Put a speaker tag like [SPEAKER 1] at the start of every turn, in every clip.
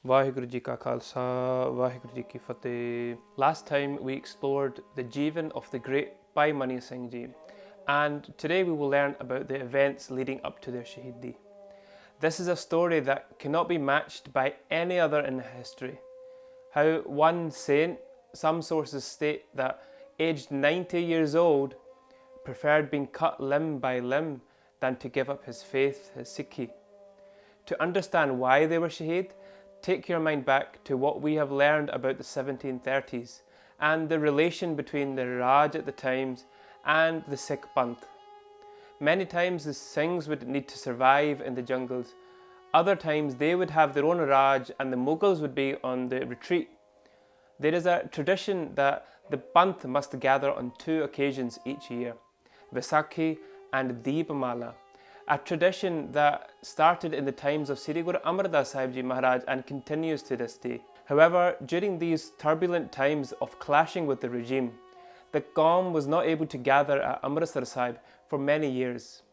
[SPEAKER 1] Vaheguru Ji Ka Khalsa, Vaheguru Ji Ki Fateh. Last time we explored the Jivan of the great Bhai Mani Singh Ji, and today we will learn about the events leading up to their Shaheedi. This is a story that cannot be matched by any other in history. How one saint, some sources state that aged 90 years old, preferred being cut limb by limb than to give up his faith, his Sikhi. To understand why they were Shaheed, take your mind back to what we have learned about the 1730s and the relation between the Raj at the times and the Sikh Panth. Many times the Singhs would need to survive in the jungles. Other times they would have their own Raj and the Mughals would be on the retreat. There is a tradition that the Panth must gather on two occasions each year, Vaisakhi and Deepamala. A tradition that started in the times of Sri Guru Amar Das Sahib Ji Maharaj and continues to this day. However, during these turbulent times of clashing with the regime, the Qaum was not able to gather at Amritsar Sahib for many years.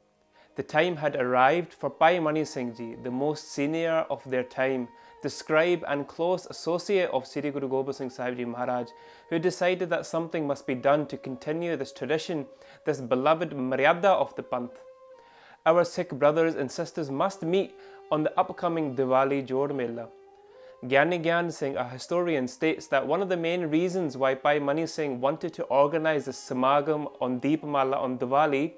[SPEAKER 1] The time had arrived for Bhai Mani Singh Ji, the most senior of their time, the scribe and close associate of Sri Guru Gobind Singh Sahib Ji Maharaj, who decided that something must be done to continue this tradition, this beloved Maryada of the Panth. Our Sikh brothers and sisters must meet on the upcoming Diwali Jod Mela. Gyani Gyan Singh, a historian, states that one of the main reasons why Bhai Mani Singh wanted to organise the Samagam on Deepamala on Diwali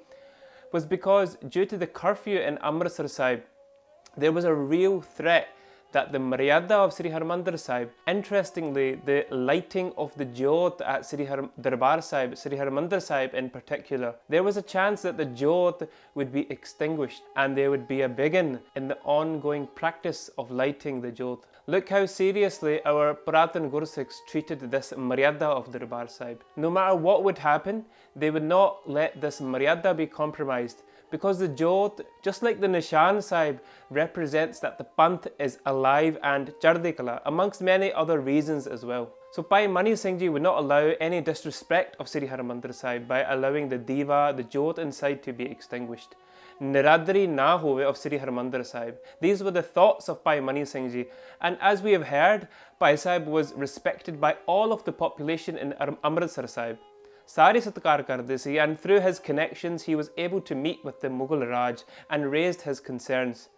[SPEAKER 1] was because due to the curfew in Amritsar Sahib, there was a real threat that the Maryada of Sri Harmandir Sahib, interestingly, the lighting of the Jyot at Sri Darbar Sahib, Sri Harmandir Sahib in particular, there was a chance that the Jyot would be extinguished and there would be a begin in the ongoing practice of lighting the Jyot. Look how seriously our Puratan Gursikhs treated this Maryada of Darbar Sahib. No matter what would happen, they would not let this Maryada be compromised, because the Jyot, just like the Nishan Sahib, represents that the Panth is alive and Chardi Kala, amongst many other reasons as well. So Bhai Mani Singh Ji would not allow any disrespect of Sri Harmandir Sahib by allowing the Diva, the Jyot inside, to be extinguished. Niradri na hove of Sri Harmandir Sahib. These were the thoughts of Bhai Mani Singh Ji, and as we have heard, Bhai Sahib was respected by all of the population in Amritsar Sahib. Sari satkar karde si, and through his connections he was able to meet with the Mughal Raj and raised his concerns.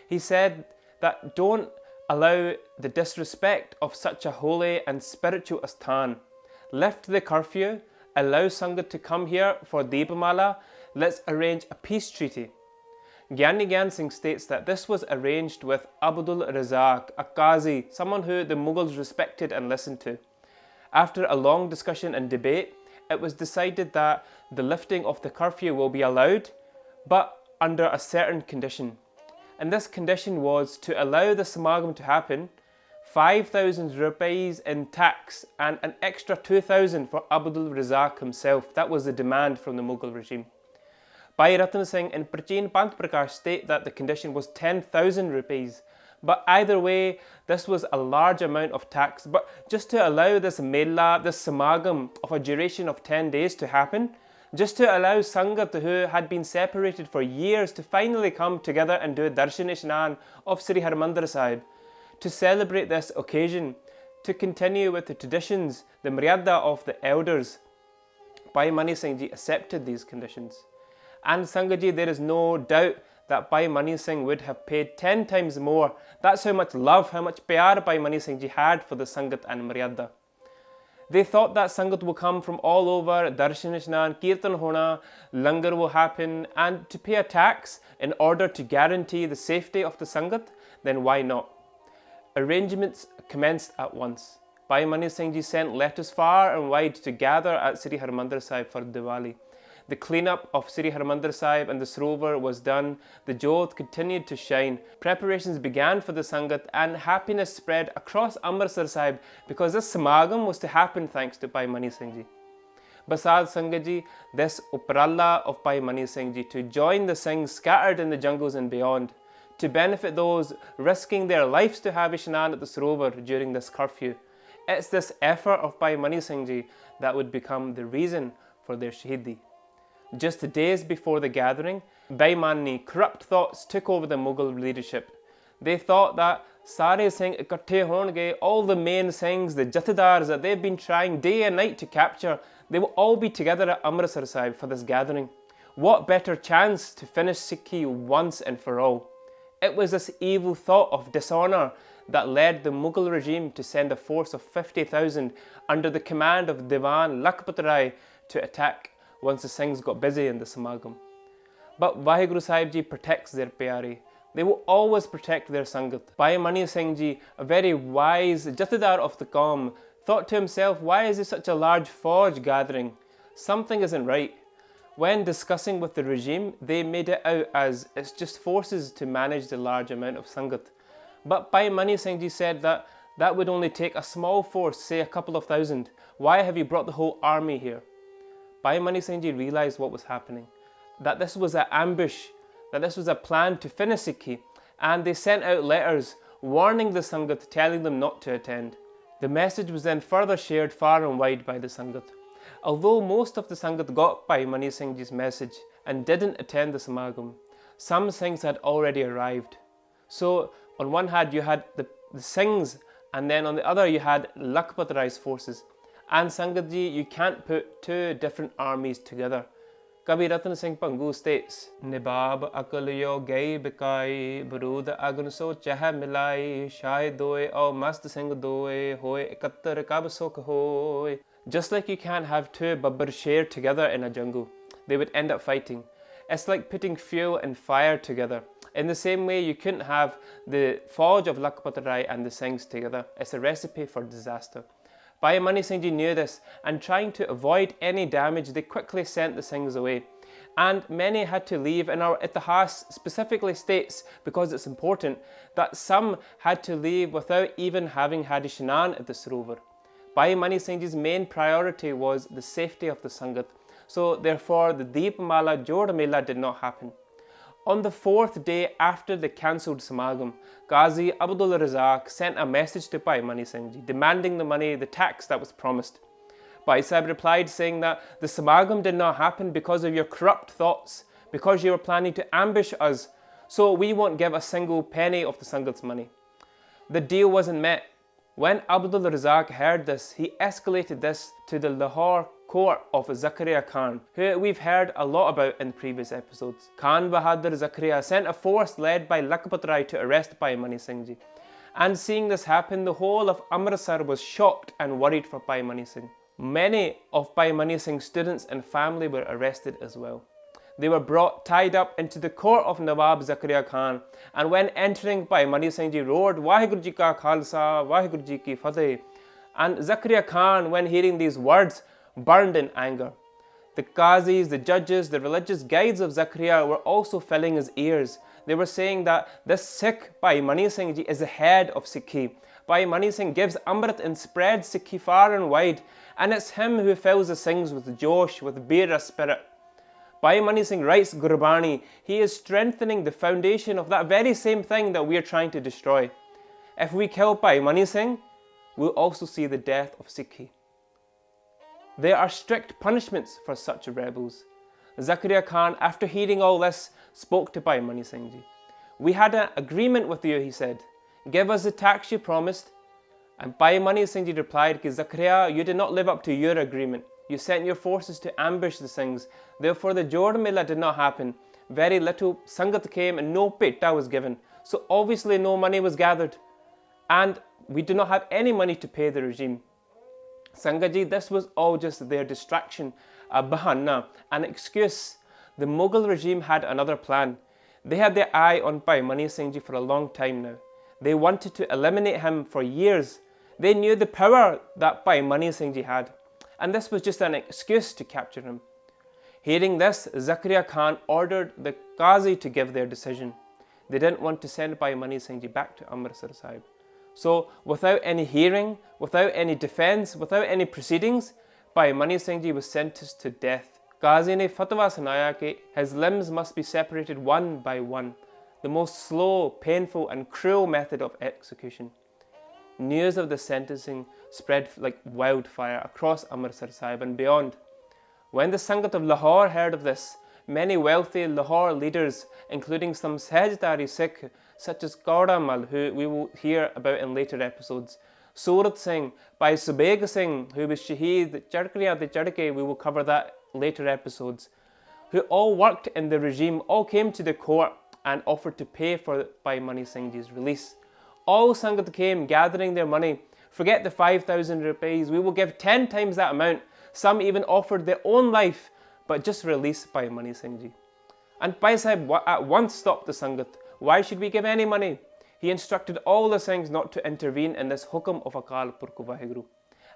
[SPEAKER 1] He said that don't allow the disrespect of such a holy and spiritual asthan. Lift the curfew, allow Sangat to come here for Deepamala, let's arrange a peace treaty. Gyani Gyan Singh states that this was arranged with Abdul Razak, a Qazi, someone who the Mughals respected and listened to. After a long discussion and debate, it was decided that the lifting of the curfew will be allowed, but under a certain condition. And this condition was to allow the Samagam to happen, 5,000 rupees in tax and an extra 2,000 for Abdul Razak himself. That was the demand from the Mughal regime. Bhai Ratan Singh and Prachin Panth Prakash state that the condition was 10,000 rupees. But either way, this was a large amount of tax. But just to allow this Mela, this Samagam of a duration of 10 days to happen, just to allow Sangat who had been separated for years to finally come together and do Darshan Ishnan of Sri Harmandir Sahib, to celebrate this occasion, to continue with the traditions, the Maryada of the elders, Bhai Mani Singh Ji accepted these conditions. And Sangat Ji, there is no doubt that Bhai Mani Singh would have paid 10 times more. That's how much love, how much pyar Bhai Mani Singh Ji had for the Sangat and Maryada. They thought that Sangat will come from all over, Darshan Ishnan, Kirtan Hona, Langar will happen, and to pay a tax in order to guarantee the safety of the Sangat, then why not? Arrangements commenced at once. Bhai Mani Singh Ji sent letters far and wide to gather at Sri Harmandir Sahib for Diwali. The cleanup of Sri Harmandir Sahib and the Sarovar was done. The Jyot continued to shine. Preparations began for the Sangat and happiness spread across Amritsar Sahib because this Samagam was to happen thanks to Bhai Mani Singh Ji. Basad Sangat Ji, this Upralla of Bhai Mani Singh Ji to join the Singhs scattered in the jungles and beyond, to benefit those risking their lives to have Ishnan at the Sarovar during this curfew. It's this effort of Bhai Mani Singh Ji that would become the reason for their Shaheedi. Just days before the gathering, Baimani corrupt thoughts took over the Mughal leadership. They thought that Sare Singh ikatthe honge, all the main Singhs, the Jathedars that they've been trying day and night to capture, they will all be together at Amritsar Sahib for this gathering. What better chance to finish Sikhi once and for all? It was this evil thought of dishonour that led the Mughal regime to send a force of 50,000 under the command of Diwan Lakhpat Rai to attack once the Singhs got busy in the Samagam. But Vaheguru Sahib Ji protects their pyari. They will always protect their Sangat. Bhai Mani Singh Ji, a very wise Jathedar of the Qaum, thought to himself, why is there such a large Fauj gathering? Something isn't right. When discussing with the regime, they made it out as it's just forces to manage the large amount of Sangat. But Bhai Mani Singh Ji said that that would only take a small force, say a couple of thousand. Why have you brought the whole army here? Bhai Mani Singh Ji realised what was happening, that this was an ambush, that this was a plan to finish Sikhi, and they sent out letters warning the Sangat, telling them not to attend. The message was then further shared far and wide by the Sangat. Although most of the Sangat got Bhai Mani Singh Ji's message and didn't attend the Samagam, some Singhs had already arrived. So on one hand you had the Singhs, and then on the other you had Lakhpat Rai's forces. And Sangat Ji, you can't put two different armies together. Kavi Ratan Singh Pangu states, Nibab akal yo gay bikai, Barood agun so chah milai, Shai doe au mast singh doe, hoy ikattar kab sokh hoy. Just like you can't have two babbar share together in a jungle, they would end up fighting. It's like putting fuel and fire together. In the same way, you couldn't have the Fauj of Lakhpat Rai and the Singhs together. It's a recipe for disaster. Bhai Mani Singh Ji knew this, and trying to avoid any damage, they quickly sent the Singhs away. And many had to leave, and our Itihas specifically states, because it's important, that some had to leave without even having had Ishnan at the Sarovar. Bhai Mani Singh Ji's main priority was the safety of the Sangat, so therefore the Deepmala Jod Mela did not happen. On the fourth day after the cancelled Samagam, Qazi Abdul Razak sent a message to Bhai Mani Singh Ji demanding the money, the tax that was promised. Bhai Sahib replied saying that the Samagam did not happen because of your corrupt thoughts, because you were planning to ambush us, so we won't give a single penny of the Sangat's money. The deal wasn't met. When Abdul Razak heard this, he escalated this to the Lahore court of Zakharia Khan, who we've heard a lot about in previous episodes. Khan Bahadur Zakharia sent a force led by Lakhpat Rai to arrest Bhai Mani Singh Ji. And seeing this happen, the whole of Amritsar was shocked and worried for Bhai Mani Singh. Many of Bhai Mani Singh's students and family were arrested as well. They were brought tied up into the court of Nawab Zakharia Khan, and when entering, Bhai Mani Singh Ji roared, Vaheguru Ji Ka Khalsa, Vaheguru Ji Ki Fateh. And Zakharia Khan, when hearing these words, burned in anger. The Qazis, the judges, the religious guides of Zakharia were also filling his ears. They were saying that this Sikh, Bhai Mani Singh Ji, is the head of Sikhi. Bhai Mani Singh gives Amrit and spreads Sikhi far and wide, and it's him who fills the Singhs with Josh, with Beera spirit. Bhai Mani Singh writes Gurbani, he is strengthening the foundation of that very same thing that we are trying to destroy. If we kill Bhai Mani Singh, we'll also see the death of Sikhi. There are strict punishments for such rebels. Zakharia Khan, after hearing all this, spoke to Bhai Mani Singh Ji. We had an agreement with you, he said. Give us the tax you promised. And Bhai Mani Singh Ji replied, Zakharia, you did not live up to your agreement. You sent your forces to ambush the Singhs. Therefore the Jod Mela did not happen. Very little Sangat came and no petta was given. So obviously no money was gathered. And we do not have any money to pay the regime. Sangat Ji, this was all just their distraction, a bahana, an excuse. The Mughal regime had another plan. They had their eye on Bhai Mani Singh Ji for a long time now. They wanted to eliminate him for years. They knew the power that Bhai Mani Singh Ji had, and this was just an excuse to capture him. Hearing this, Zakharia Khan ordered the Qazi to give their decision. They didn't want to send Bhai Mani Singh Ji back to Amritsar Sahib. So without any hearing, without any defence, without any proceedings, Bhai Mani Singh Ji was sentenced to death. Qazi ne fatwa sunaya ke his limbs must be separated one by one, the most slow, painful and cruel method of execution. News of the sentencing spread like wildfire across Amritsar Sahib and beyond. When the Sangat of Lahore heard of this, many wealthy Lahore leaders, including some Sahajdari Sikh such as Kaura Mal, who we will hear about in later episodes. Surat Singh, Bhai Subeg Singh, who was Shaheed, Zakharia the Chadke, we will cover that later episodes, who all worked in the regime, all came to the court and offered to pay for Bhai Mani Singh Ji's release. All Sangat came gathering their money. Forget the 5,000 rupees, we will give 10 times that amount. Some even offered their own life, but just release Bhai Mani Singh Ji. And Bhai Sahib at once stopped the Sangat. Why should we give any money? He instructed all the Singhs not to intervene in this hukum of Akal Purkh Vaheguru.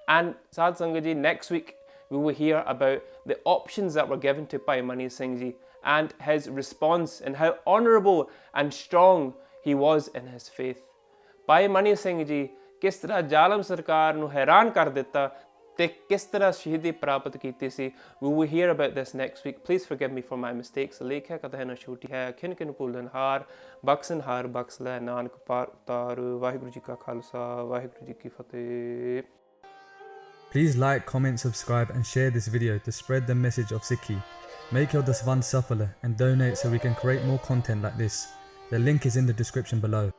[SPEAKER 1] And Sad Sangat Ji, next week we will hear about the options that were given to Bhai Mani Singh Ji and his response and how honourable and strong he was in his faith. Bhai Mani Singh Ji किस तरह जालम सरकार ਨੂੰ हैरान कर ਦਿੱਤਾ ਤੇ किस तरह शहीदी प्राप्त ਕੀਤੀ ਸੀ. We will hear about this next week. Please forgive me for my mistakes. ਲੇਖ ਹੈ ਕਥਾ ਨਾ ਛੋਟੀ ਹੈ ਖਿਨ ਖਿਨ ਭੁੱਲਣਹਾਰ ਬਖਸ਼ਣਹਾਰ ਬਖਸ਼ ਲੈ ਨਾਨਕ ਪਾਰ ਉਤਾਰ. ਵਾਹਿਗੁਰੂ ਜੀ ਕਾ ਖਾਲਸਾ ਵਾਹਿਗੁਰੂ ਜੀ ਕੀ ਫਤਿਹ.
[SPEAKER 2] Please like, comment, subscribe and share this video to spread the message of Sikhi. Make your daswan safala and donate so we can create more content like this. The link is in the description below.